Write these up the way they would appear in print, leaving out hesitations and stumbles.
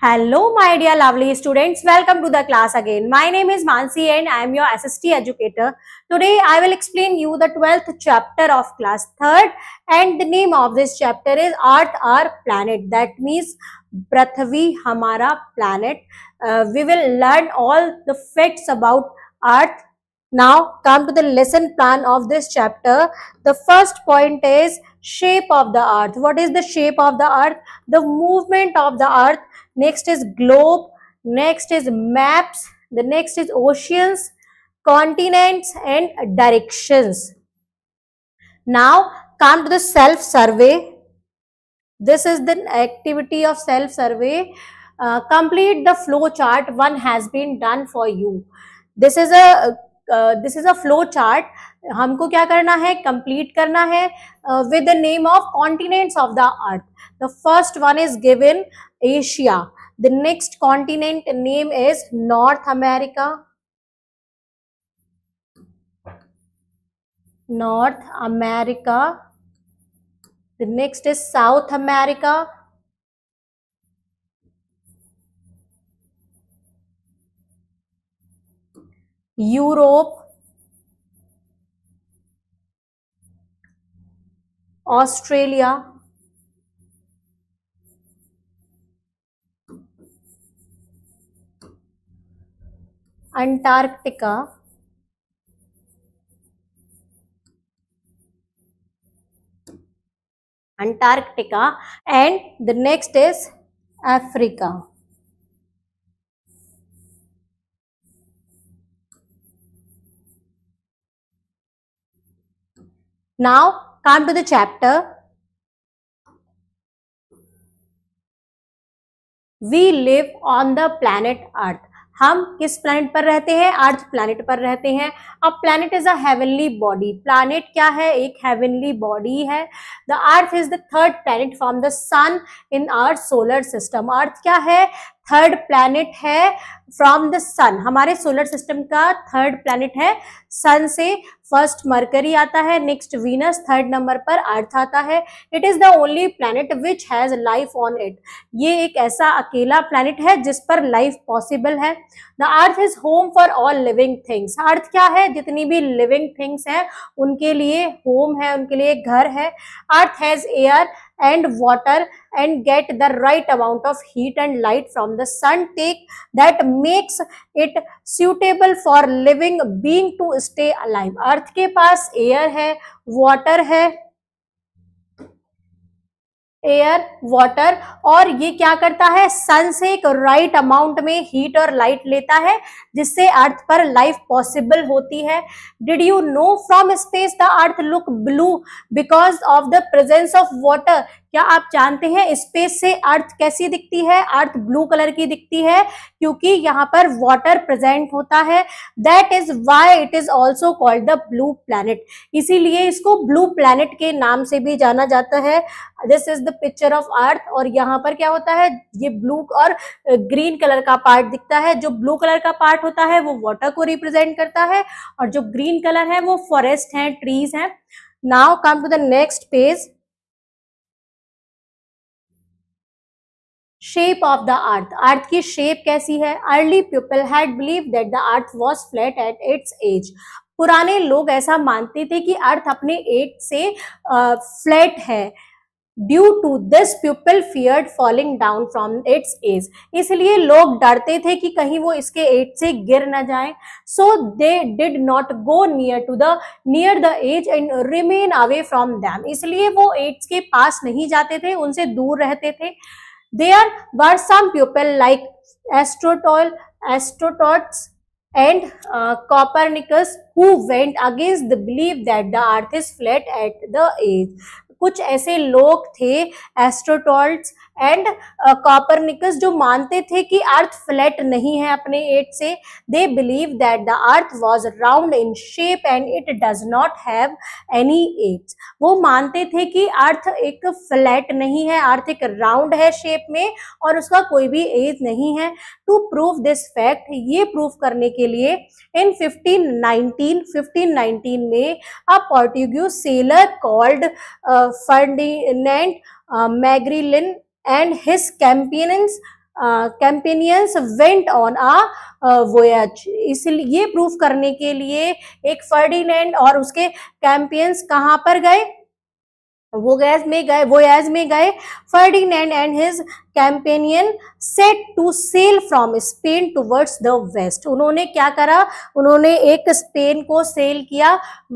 Hello, my dear lovely students. Welcome to the class again. My name is Mansi and I am your SST educator. Today, I will explain you the 12th chapter of class 3rd and the name of this chapter is Earth our Planet. That means Prithvi Hamara Planet. We will learn all the facts about Earth. Now, come to the lesson plan of this chapter. The first point is shape of the Earth. What is the shape of the Earth? The movement of the Earth. Next is globe, next is maps, the next is oceans, continents and directions. Now come to the self-survey. This is the activity of self-survey. Complete the flow chart. One has been done for you. This is a flow chart. हमको क्या करना है? Complete करना है with the name of continents of the earth. The first one is given Asia. The next continent name is North America. North America. The next is South America. Europe. Australia. Antarctica. And the next is Africa. Now come to the chapter. We live on the planet Earth. हम किस planet पर रहते हैं? अर्थ planet पर रहते हैं. अब planet is a heavenly body. Planet क्या है? एक हेवनली बॉडी है. The earth is the third planet from the sun in our solar system. Earth क्या है? थर्ड प्लैनेट है फ्रॉम द सन. हमारे सोलर सिस्टम का थर्ड प्लैनेट है. सन से फर्स्ट मरकरी आता है, नेक्स्ट वीनस, थर्ड नंबर पर अर्थ आता है. It is the only planet which has life on it. ये एक ऐसा अकेला प्लैनेट है जिस पर लाइफ पॉसिबल है. The earth is home for all living things. Earth क्या है? जितनी भी लिविंग थिंग्स हैं उनके लिए होम है, उनके लिए घर है. Earth has air and water and get the right amount of heat and light from the sun take that makes it suitable for living being to stay alive. अर्थ के पास air है, वाटर है, air water, और ये क्या करता है? Sun से एक राइट अमाउंट में हीट और लाइट लेता है जिससे अर्थ पर लाइफ पॉसिबल होती है. Did you know from space the earth look blue because of the presence of water. क्या आप जानते हैं स्पेस से अर्थ कैसी दिखती है? अर्थ ब्लू कलर की दिखती है क्योंकि यहाँ पर वाटर प्रेजेंट होता है. That is why it is also called the blue planet. इसीलिए इसको ब्लू प्लैनेट के नाम से भी जाना जाता है. This is the picture of earth. और यहाँ पर क्या होता है? ये ब्लू और ग्रीन कलर का पार्ट दिखता है. जो ब्लू कलर का पार्ट होता है वो वाटर को रिप्रेजेंट करता है और जो ग्रीन कलर है वो फॉरेस्ट है, ट्रीज है. Now come to the next page. Shape of the earth. Earth की शेप कैसी है? Early people had believe that the earth was flat at its edge. पुराने लोग ऐसा मानते थे कि अर्थ अपने एज से फ्लैट है. Due to this people feared falling down from its edge. इसलिए लोग डरते थे कि कहीं वो इसके एज से गिर न जाए. So they did not go near the edge and remain away from them. इसलिए वो एज के पास नहीं जाते थे, उनसे दूर रहते थे. There were some people like Aristotle and Copernicus who went against the belief that the earth is flat at the age. कुछ ऐसे लोग थे एस्ट्रोटॉल्स एंड कॉपरनिकस जो मानते थे कि अर्थ फ्लैट नहीं है अपने एज से. They believe that the earth was round in shape and it does not have any as. वो मानते थे कि अर्थ एक फ्लैट नहीं है, अर्थ एक राउंड है शेप में और उसका कोई भी एज नहीं है. टू प्रूव दिस फैक्ट, ये प्रूव करने के लिए इन 1519 में a Portuguese sailor called Ferdinand Magellan and his companions companions went on a voyage. इसलिए ये प्रूफ करने के लिए एक फर्डिनेंड और उसके कैंपियंस कहाँ पर गए, वोयाज में गए। Ferdinand and his companion set to sail from Spain towards the west. उन्होंने क्या करा, उन्होंने एक स्पेन को सेल किया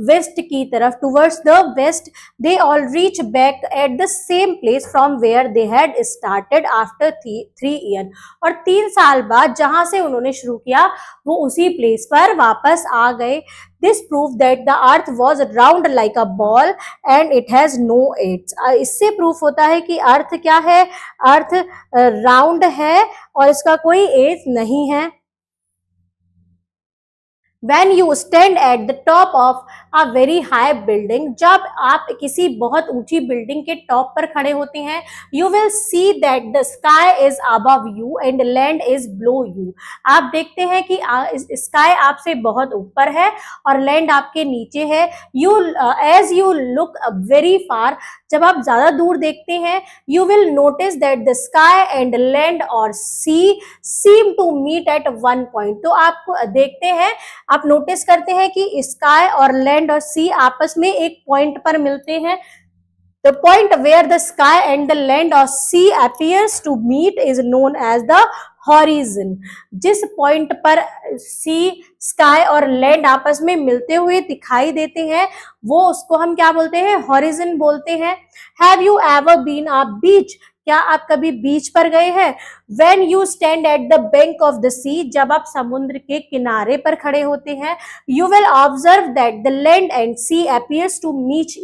वेस्ट की तरफ, towards the west. They all reach back at the same place from where they had started after 3 year. और 3 साल बाद जहां से उन्होंने शुरू किया वो उसी प्लेस पर वापस आ गए। This proved that the earth was round like a ball and it has no edges। इससे प्रूफ होता है कि अर्थ क्या है, अर्थ राउंड है और इसका कोई एज नहीं है। When you stand at the top of a very high building, जब आप किसी बहुत ऊंची बिल्डिंग के टॉप पर खड़े होते हैं, you will see that the sky is above you and land is below you। आप देखते हैं कि स्काई आपसे बहुत ऊपर है और लैंड आपके नीचे है। As you look very far, जब आप ज्यादा दूर देखते हैं, you will notice that the sky and land or sea seem to meet at one point। तो आप देखते हैं, आप नोटिस करते हैं कि स्काई और लैंड और सी आपस में एक पॉइंट पर मिलते हैं। The point where the sky and the land or sea appears to meet is known as the horizon। जिस पॉइंट पर सी, स्काई और लैंड आपस में मिलते हुए दिखाई देते हैं वो उसको हम क्या बोलते हैं, हॉरिजन बोलते हैं। Have you ever been a beach? क्या आप कभी बीच पर गए हैं? When you stand at the bank of the sea, जब आप समुद्र के किनारे पर खड़े होते हैं, you will observe that the land and sea appears to meet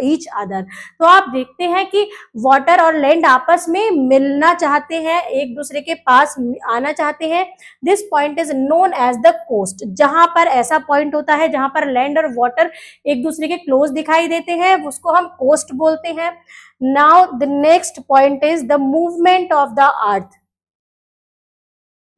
each other। तो आप देखते हैं कि वाटर और लैंड आपस में मिलना चाहते हैं, एक दूसरे के पास आना चाहते हैं। This point is known as the coast। जहां पर ऐसा पॉइंट होता है जहां पर लैंड और वाटर एक दूसरे के क्लोज दिखाई देते हैं, उसको हम कोस्ट बोलते हैं। Now the next point is the movement of the earth।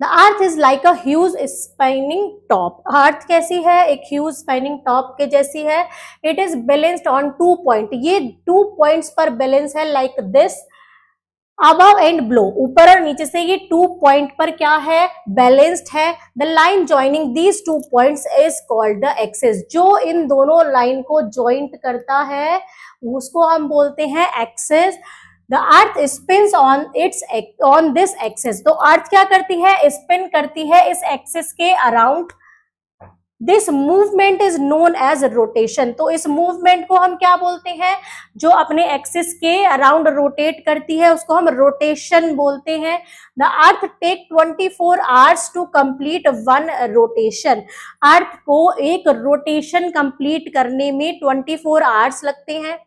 The earth is like a huge spinning top। अर्थ कैसी है, एक huge spinning top के जैसी है। It is balanced on 2 points। ये 2 points पर बैलेंस है, like this। above and below, ऊपर और नीचे से ये 2 पॉइंट पर क्या है, बैलेंस्ड है। The line joining these 2 points is called the axis. जो इन दोनों लाइन को ज्वाइंट करता है उसको हम बोलते हैं axis. The earth spins on this axis. तो अर्थ क्या करती है, स्पिन करती है इस एक्सिस के around. This movement is known as rotation. तो इस मूवमेंट को हम क्या बोलते हैं, जो अपने एक्सिस के अराउंड रोटेट करती है उसको हम रोटेशन बोलते हैं। The earth take 24 hours to complete 1 rotation. Earth को एक रोटेशन कंप्लीट करने में 24 आवर्स लगते हैं।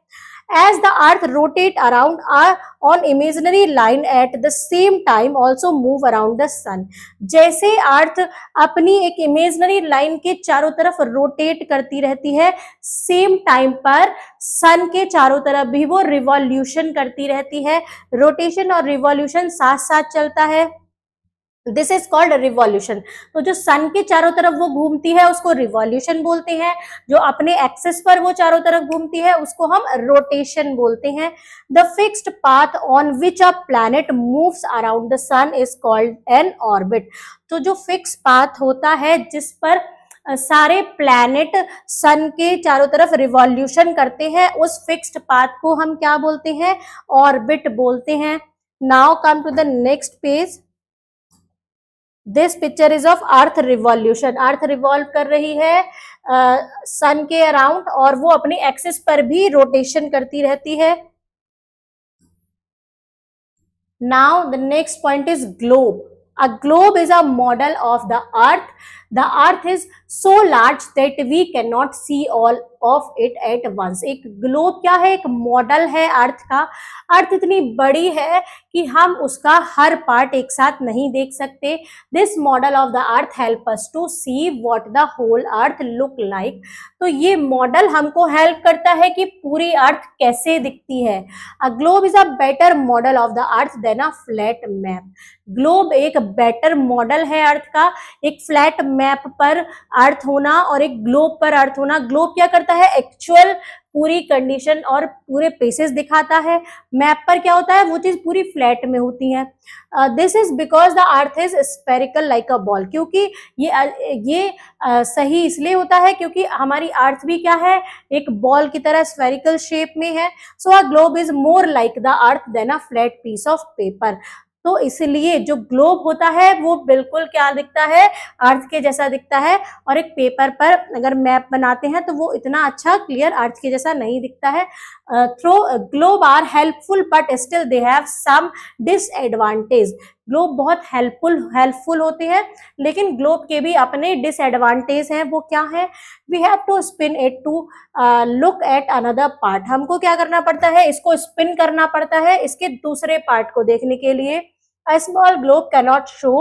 As the earth rotate around on imaginary line at the same time also move around the sun। जैसे अर्थ अपनी एक इमेजिनरी लाइन के चारों तरफ रोटेट करती रहती है, सेम टाइम पर सन के चारों तरफ भी वो रिवॉल्यूशन करती रहती है। रोटेशन और रिवॉल्यूशन साथ साथ चलता है। This is called revolution. तो जो सन के चारों तरफ वो घूमती है उसको रिवॉल्यूशन बोलते हैं, जो अपने एक्सिस पर वो चारों तरफ घूमती है उसको हम रोटेशन बोलते हैं। The fixed path on which a planet moves around the sun is called an orbit. तो जो फिक्स पाथ होता है जिस पर सारे प्लैनेट सन के चारों तरफ रिवॉल्यूशन करते हैं, उस फिक्स्ड पाथ को हम क्या बोलते हैं, ऑर्बिट बोलते हैं। Now come to the next page. This picture is of earth revolution. Earth revolve कर रही है सन के अराउंड और वो अपने एक्सिस पर भी रोटेशन करती रहती है। Now the next point is globe. A globe is a model of the earth। The earth is so large that we cannot see all of it at once। एक globe क्या है, एक model है earth का। अर्थ इतनी बड़ी है कि हम उसका हर पार्ट एक साथ नहीं देख सकते। This model of the earth help us to see what the whole earth look like. तो ये मॉडल हमको हेल्प करता है कि पूरी अर्थ कैसे दिखती है। A globe is a better model of the earth than a flat map. Globe एक बेटर मॉडल है अर्थ का। एक फ्लैट मैप पर अर्थ होना और एक ग्लोब पर अर्थ होना। ग्लोब क्या करता होता है एक्चुअल पूरी कंडीशन और पूरे प्लेसेस दिखाता है। मैप पर क्या होता है, वो चीज पूरी फ्लैट में होती है। This is because the earth is spherical like a ball, क्योंकि ये सही इसलिए होता है क्योंकि हमारी अर्थ भी क्या है, एक बॉल की तरह स्फेरिकल शेप में है। So a globe is more like the earth than a flat piece of paper. तो इसलिए जो ग्लोब होता है वो बिल्कुल क्या दिखता है, अर्थ के जैसा दिखता है, और एक पेपर पर अगर मैप बनाते हैं तो वो इतना अच्छा क्लियर अर्थ के जैसा नहीं दिखता है। Though globe are helpful but still they have some disadvantage. Globe बहुत हेल्पफुल होते हैं, लेकिन ग्लोब के भी अपने डिसएडवांटेज हैं। वो क्या है, we have to spin it to look at another part. हमको क्या करना पड़ता है, इसको स्पिन करना पड़ता है इसके दूसरे पार्ट को देखने के लिए। A small globe cannot show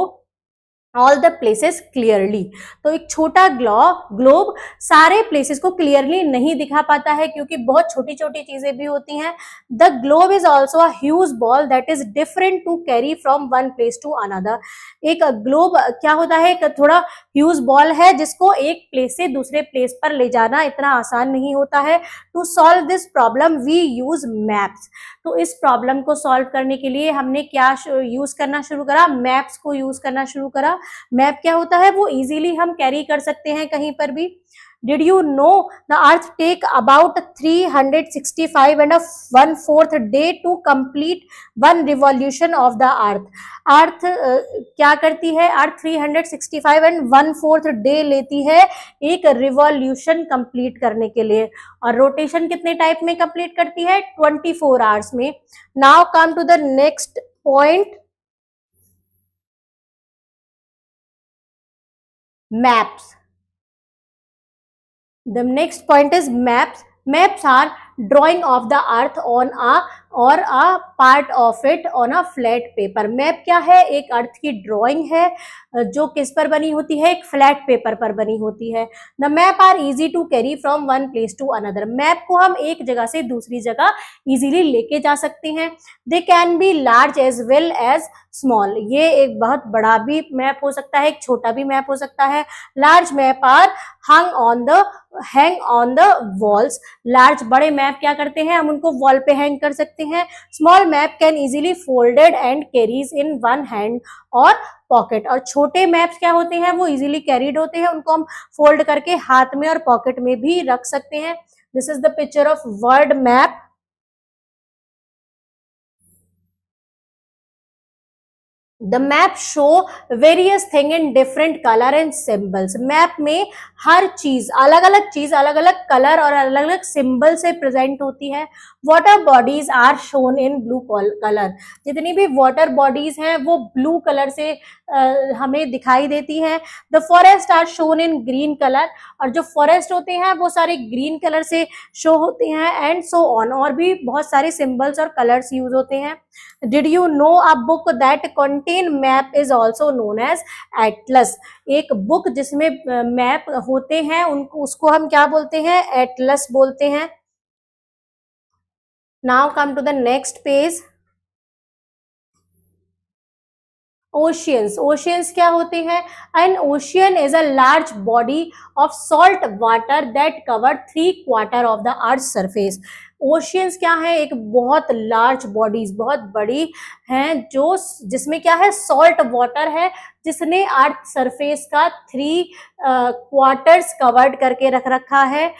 all the places clearly. तो एक छोटा ग्लोब सारे प्लेसेस को क्लियरली नहीं दिखा पाता है क्योंकि बहुत छोटी छोटी चीजें भी होती हैं। The globe is also a huge ball that is different to carry from one place to another. एक ग्लोब क्या होता है, एक थोड़ा ह्यूज बॉल है जिसको एक प्लेस से दूसरे प्लेस पर ले जाना इतना आसान नहीं होता है। To solve this problem we use maps. तो इस प्रॉब्लम को सॉल्व करने के लिए हमने क्या यूज करना शुरू करा, मैप्स को यूज करना शुरू करा। मैप क्या होता है, वो इजीली हम कैरी कर सकते हैं कहीं पर भी। Did you know the earth take about 365 and a 1/4 day to complete one revolution of the earth? अर्थ क्या करती है, अर्थ 365 and 1/4 डे लेती है एक रिवॉल्यूशन कंप्लीट करने के लिए, और रोटेशन कितने टाइप में कंप्लीट करती है, 24 आवर्स में। Now come to the next point, maps. The next point is maps. Maps are drawing of the earth on a और a part of it on a flat paper. Map क्या है, एक अर्थ की drawing है जो किस पर बनी होती है, एक फ्लैट पेपर पर बनी होती है। The map are easy to carry from one place to another. Map को हम एक जगह से दूसरी जगह इजीली लेके जा सकते हैं। They can be large as well as small. ये एक बहुत बड़ा भी मैप हो सकता है, एक छोटा भी मैप हो सकता है। Large map are hang on the walls. Large बड़े मैप क्या करते हैं, हम उनको वॉल पे हैंग कर सकते हैं। Small map can easily folded and carries in one hand और पॉकेट। और छोटे मैप्स क्या होते हैं, वो इजीली कैरीड होते हैं, उनको हम फोल्ड करके हाथ में और पॉकेट में भी रख सकते हैं। This is the picture of world map. The map show various thing in different color and symbols. Map में हर चीज अलग अलग कलर और अलग अलग सिंबल से प्रेजेंट होती है। Water bodies are shown in blue colour. जितनी भी वाटर बॉडीज हैं वो ब्लू कलर से हमें दिखाई देती हैं। The forest are shown in green colour. और जो फॉरेस्ट होते हैं वो सारे ग्रीन कलर से शो होते हैं, एंड सो ऑन। और भी बहुत सारे सिंबल्स और कलर्स यूज होते हैं। Did you know a book that contain map is also known as atlas? एक बुक जिसमें मैप होते हैं उनको उसको हम क्या बोलते हैं, एटलस बोलते हैं। Now come to the next page. Oceans क्या होते हैं, N ocean is a large body of salt water that cover 3/4 of the earth surface. Oceans क्या है, एक बहुत लार्ज बॉडीज, बहुत बड़ी हैं, जो जिसमें क्या है, सॉल्ट वाटर है जिसने अर्थ सरफेस का 3/4 कवर्ड करके रख रखा है।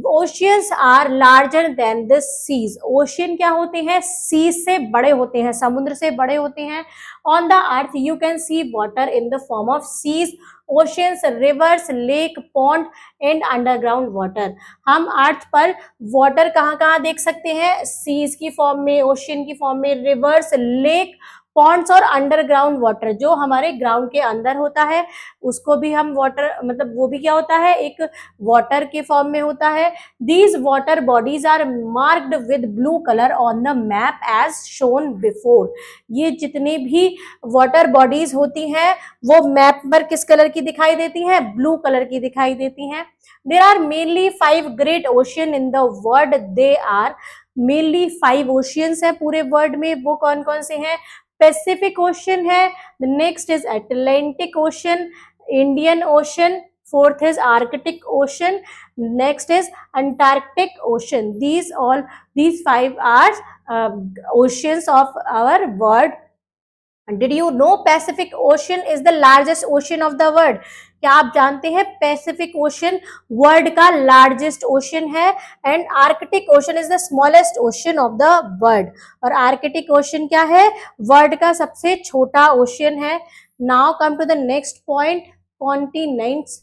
Oceans are larger than the seas. Ocean क्या होते हैं, सीज से बड़े होते हैं, समुद्र से बड़े होते हैं। On the earth you can see water in the form of seas, oceans, rivers, lake, pond and underground water. हम अर्थ पर वाटर कहाँ कहाँ देख सकते हैं, सीज की फॉर्म में, ओशियन की फॉर्म में, रिवर्स, लेक, पॉन्ड्स और अंडरग्राउंड वाटर जो हमारे ग्राउंड के अंदर होता है उसको भी हम वाटर, मतलब वो भी क्या होता है, एक वाटर के फॉर्म में होता है। These water bodies are marked with blue colour on the map as shown before. ये जितने भी वाटर बॉडीज होती हैं वो मैप पर किस कलर की दिखाई देती हैं, ब्लू कलर की दिखाई देती हैं। There are mainly 5 great ocean in the world. They are mainly 5 oceans है पूरे वर्ल्ड में। वो कौन कौन से हैं, पैसिफिक ओशन है, next is Atlantic Ocean, Indian Ocean, fourth is Arctic Ocean, next is Antarctic Ocean. These five are oceans of our world. Did you know Pacific Ocean is the largest ocean of the world? क्या आप जानते हैं Pacific Ocean world का largest ocean है and Arctic Ocean is the smallest ocean of the world. और Arctic Ocean क्या है? World का सबसे छोटा ओशन है. Now come to the next point, continents.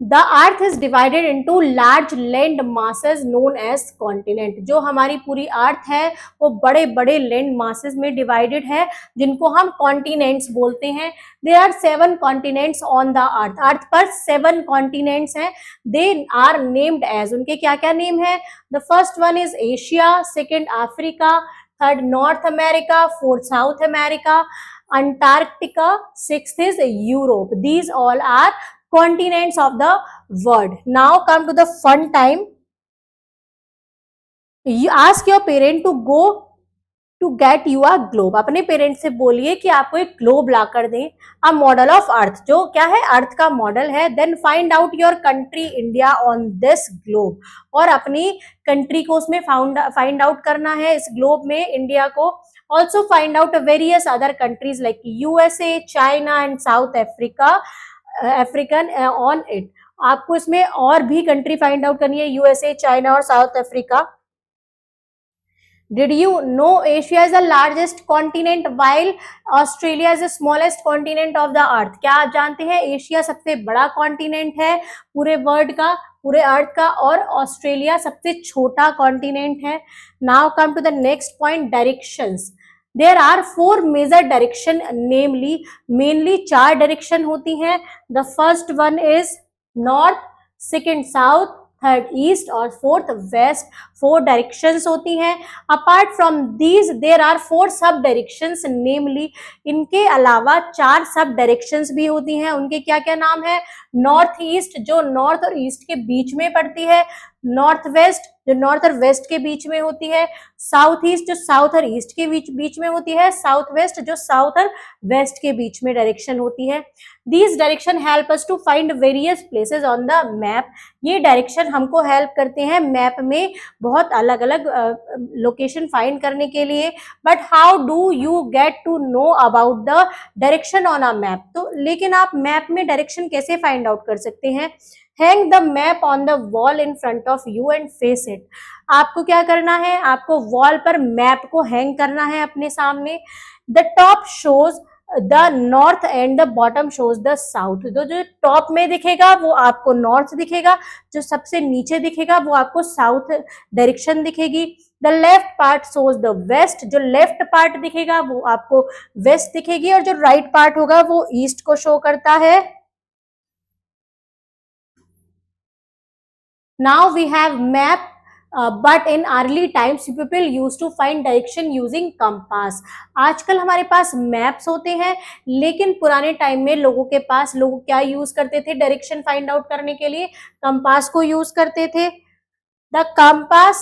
The earth is divided into large land masses known as continent. जो हमारी पूरी अर्थ है वो बड़े बड़े लैंड मासेस में डिवाइडेड है जिनको हम कॉन्टिनेंट्स बोलते हैं. There are 7 continents on the earth. अर्थ पर 7 continents हैं. They are named as, उनके क्या क्या नेम है? The first one is Asia, second Africa, third North America, fourth South America, Antarctica, sixth is Europe. These all are continents of the world. Now come to the fun time. You ask your parent to go to get you a globe. अपने parent से बोलिए कि आपको एक globe ला कर दें. अ model of earth, जो क्या है? अर्थ का मॉडल है. Then find out your country India on this globe. और अपनी कंट्री को उसमें फाइंड आउट करना है इस ग्लोब में, इंडिया को. Also find out various other countries like USA, China and south African on it. आपको इसमें और भी कंट्री फाइंड आउट करनी है, यूएसए, चाइना और south Africa. Did you know Asia is the largest continent while Australia is the smallest continent of the earth? क्या आप जानते हैं एशिया सबसे बड़ा कॉन्टिनेंट है पूरे वर्ल्ड का, पूरे अर्थ का, और ऑस्ट्रेलिया सबसे छोटा कॉन्टिनेंट है. Now come to the next point, directions. There are 4 major direction, namely mainly 4 direction होती हैं. The first one is north, second south, third east और फोर्थ वेस्ट. 4 डायरेक्शंस होती हैं. Apart from these there are 4 sub directions, नेमली इनके अलावा 4 sub directions भी होती हैं. उनके क्या क्या नाम है? नॉर्थ ईस्ट, जो नॉर्थ और ईस्ट के बीच में पड़ती है. नॉर्थ वेस्ट, जो नॉर्थ और वेस्ट के बीच में होती है. साउथ ईस्ट, जो साउथ और ईस्ट के बीच में होती है. साउथ वेस्ट, जो साउथ और वेस्ट के बीच में डायरेक्शन होती है. These direction help us to find various places on the map. ये डायरेक्शन हमको हेल्प करते हैं मैप में बहुत अलग अलग लोकेशन फाइंड करने के लिए. But how do you get to know about the direction on a map? तो लेकिन आप मैप में डायरेक्शन कैसे फाइंड आउट कर सकते हैं? Hang the map on the wall in front of you and face it. आपको क्या करना है? आपको वॉल पर मैप को हैंग करना है अपने सामने. The top shows the north and the bottom shows the south. तो जो टॉप में दिखेगा वो आपको नॉर्थ दिखेगा, जो सबसे नीचे दिखेगा वो आपको साउथ डायरेक्शन दिखेगी. The left part shows the west. जो लेफ्ट पार्ट दिखेगा वो आपको वेस्ट दिखेगी, और जो राइट पार्ट होगा वो ईस्ट को शो करता है. Now we have map, but in early times people used to find direction using compass. आजकल हमारे पास मैप्स होते हैं, लेकिन पुराने टाइम में लोग क्या यूज करते थे डायरेक्शन फाइंड आउट करने के लिए? कंपास को यूज करते थे. The compass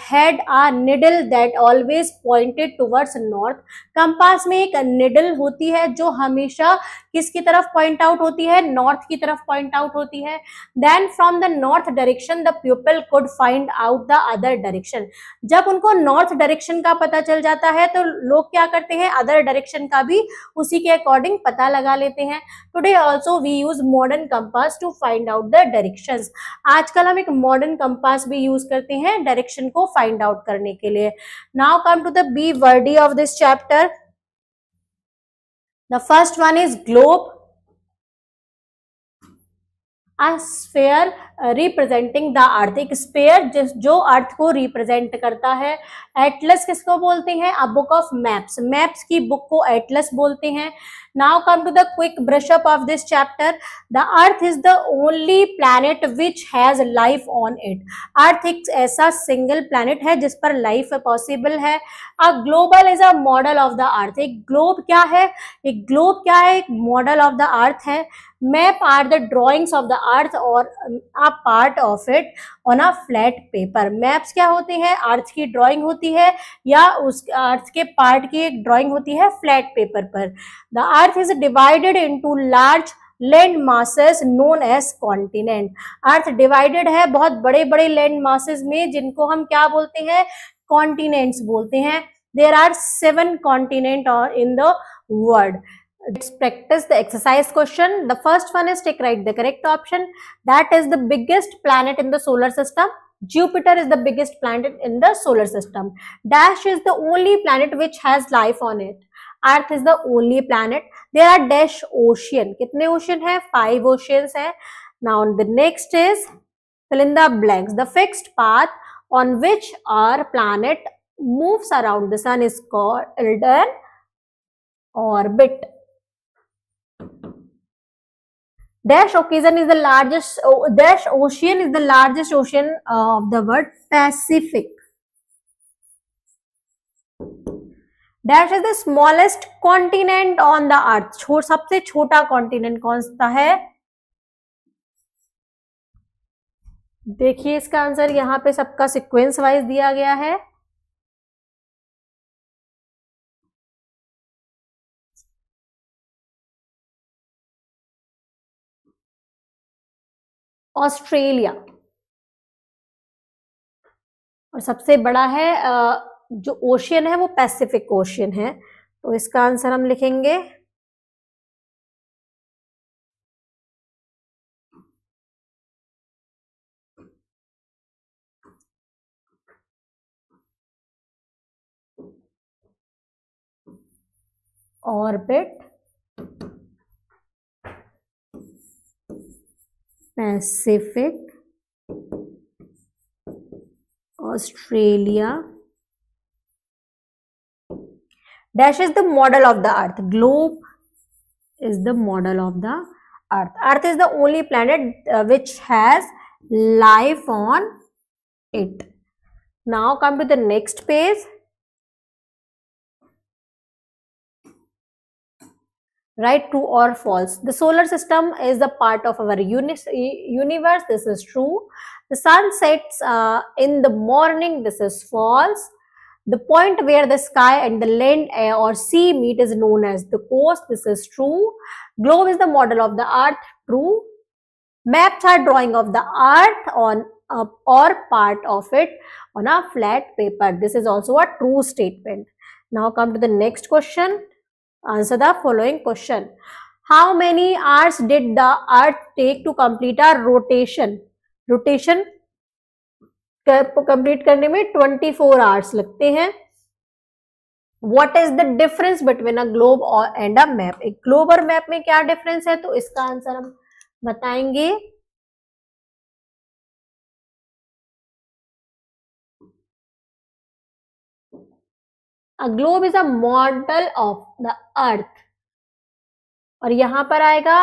had a needle that always pointed towards north. Compass में एक निडल होती है जो हमेशा किसकी तरफ पॉइंट आउट होती है? नॉर्थ की तरफ पॉइंट आउट होती है. Then from the north direction the pupil could find out the other direction. जब उनको नॉर्थ डायरेक्शन का पता चल जाता है तो लोग क्या करते हैं? अदर डायरेक्शन का भी उसी के अकॉर्डिंग पता लगा लेते हैं. Today also we use modern compass to find out the directions. आजकल हम एक मॉडर्न कंपास भी यूज करते हैं डायरेक्शन को फाइंड आउट करने के लिए. Now come to the b wordy of this chapter. The first one is globe. A sphere representing the earth. एक स्पेयर जो अर्थ को रिप्रेजेंट करता है. एटलस किसको बोलते हैं? A book of maps. Maps की बुक को एटलस बोलते हैं. Now come to the quick brush up of this chapter. The earth is the only planet which has life on it. Earth एक ऐसा सिंगल प्लैनेट है जिस पर life possible है. A global is a model of the earth. एक globe क्या है? एक ग्लोब क्या है? एक मॉडल ऑफ द अर्थ है. Map are the drawings of the earth और a part of it on a flat paper. Maps क्या होते हैं? अर्थ की ड्राइंग होती है या उस अर्थ के पार्ट की एक ड्राइंग होती है फ्लैट पेपर पर. The earth is divided into large land masses known as continent. Earth divided है बहुत बड़े बड़े लैंड मासेस में, जिनको हम क्या बोलते हैं, कॉन्टिनेंट्स बोलते हैं। There are 7 continent in the world. Let's practice the exercise question. The first one is take write the correct option. That is the biggest planet in the solar system. Jupiter is the biggest planet in the solar system. Dash is the only planet which has life on it. Earth is the only planet. There are dash ocean. कितने ocean है? 5 oceans है. Now the next is fill in the blanks. The fixed path on which our planet moves around the sun is called an orbit. Dash ocean is the largest. Dash ocean is the largest ocean of the world. Pacific. Dash is the smallest continent on the earth. सबसे छोटा continent कौन सा है? देखिए इसका answer यहाँ पे सबका सीक्वेंस वाइज दिया गया है। ऑस्ट्रेलिया। और सबसे बड़ा है जो ओशियन है वो पैसिफिक ओशियन है। तो इसका आंसर हम लिखेंगे orbit Pacific Australia. Dash is the model of the earth. Globe is the model of the earth. Earth is the only planet which has life on it. Now come to the next page. Write true or false. The solar system is the part of our universe. This is true. The sun sets in the morning. This is false. The point where the sky and the land or sea meet is known as the coast. This is true. Globe is the model of the earth. True. Maps are drawing of the earth on or part of it on a flat paper. This is also a true statement. Now come to the next question. Answer the following question. How many hours did the earth take to complete a rotation? Rotation complete करने में 24 hours लगते हैं। What is the difference between a globe और and a map? एक globe और map में क्या difference है? तो इसका आंसर हम बताएंगे a globe is a model of the earth, और यहां पर आएगा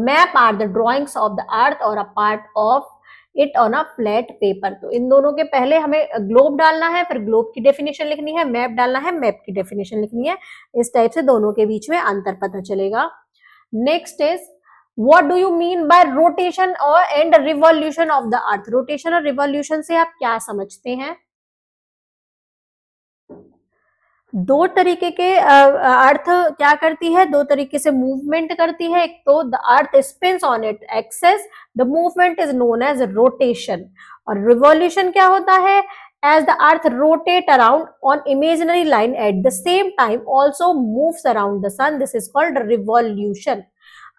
map are the drawings of the earth और a part of it on a flat paper. तो इन दोनों के पहले हमें ग्लोब डालना है, फिर ग्लोब की डेफिनेशन लिखनी है, मैप डालना है, मैप की डेफिनेशन लिखनी है। इस टाइप से दोनों के बीच में अंतर पता चलेगा। Next is what do you mean by rotation और and revolution of the earth? Rotation और रिवॉल्यूशन से आप क्या समझते हैं? दो तरीके के अर्थ क्या करती है, दो तरीके से मूवमेंट करती है। एक तो the earth spins on it axis, the movement is known as rotation. और रिवॉल्यूशन क्या होता है? As the earth rotate around on imaginary line at the same time also moves around the sun, this is called revolution.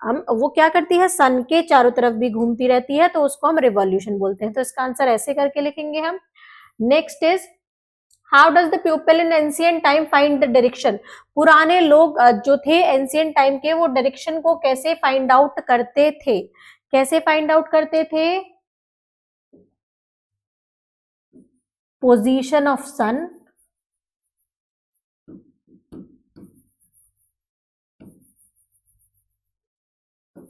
हम वो क्या करती है, सन के चारों तरफ भी घूमती रहती है, तो उसको हम रिवॉल्यूशन बोलते हैं। तो इसका आंसर ऐसे करके लिखेंगे हम। Next is how does the people in ancient time find the direction? पुराने लोग जो थे एंशिएंट टाइम के, वो डायरेक्शन को कैसे फाइंड आउट करते थे? कैसे फाइंड आउट करते थे? Position of sun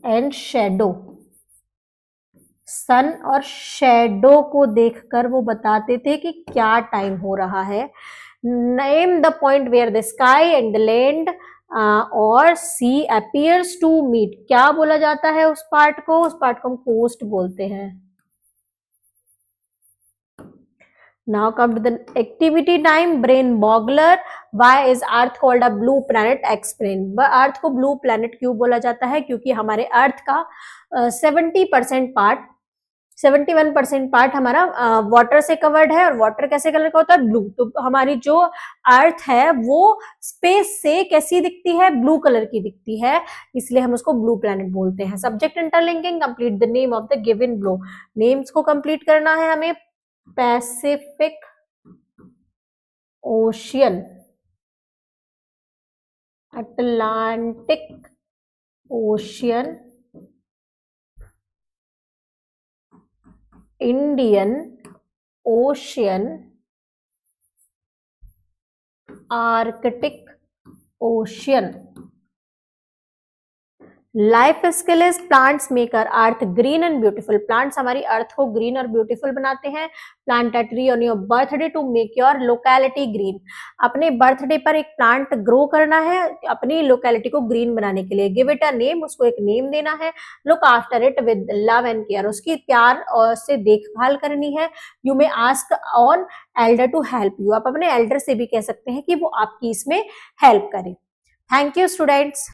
and shadow. Sun और शेडो को देखकर वो बताते थे कि क्या टाइम हो रहा है। Name the point where the sky and the land or sea appears to meet. क्या बोला जाता है उस पार्ट को? उस पार्ट को हम कोस्ट बोलते हैं। Now come to the activity time, brain boggler. Why is Earth called a blue planet? Explain. अर्थ को ब्लू प्लैनेट क्यों बोला जाता है? क्योंकि हमारे अर्थ का 70% पार्ट 71% पार्ट हमारा वाटर से कवर्ड है, और वाटर कैसे कलर का होता है? ब्लू। तो हमारी जो अर्थ है वो स्पेस से कैसी दिखती है? ब्लू कलर की दिखती है, इसलिए हम उसको ब्लू प्लैनेट बोलते हैं। Subject interlinking, complete the name of the given blue. Names को कंप्लीट करना है हमें। Pacific Ocean, Atlantic Ocean, Indian Ocean, Arctic Ocean. Life skill is plants maker earth green and beautiful. Plants हमारी earth को green और beautiful बनाते हैं। Plant a tree on your birthday to make your locality green. अपने birthday पर एक plant grow करना है अपनी लोकेलिटी को ग्रीन बनाने के लिए। गिव इट अ नेम, उसको एक नेम देना है। Look after it with love and care, उसकी प्यार और से देखभाल करनी है। You may ask on elder to help you, आप अपने एल्डर से भी कह सकते हैं कि वो आपकी इसमें हेल्प करें। Thank you students.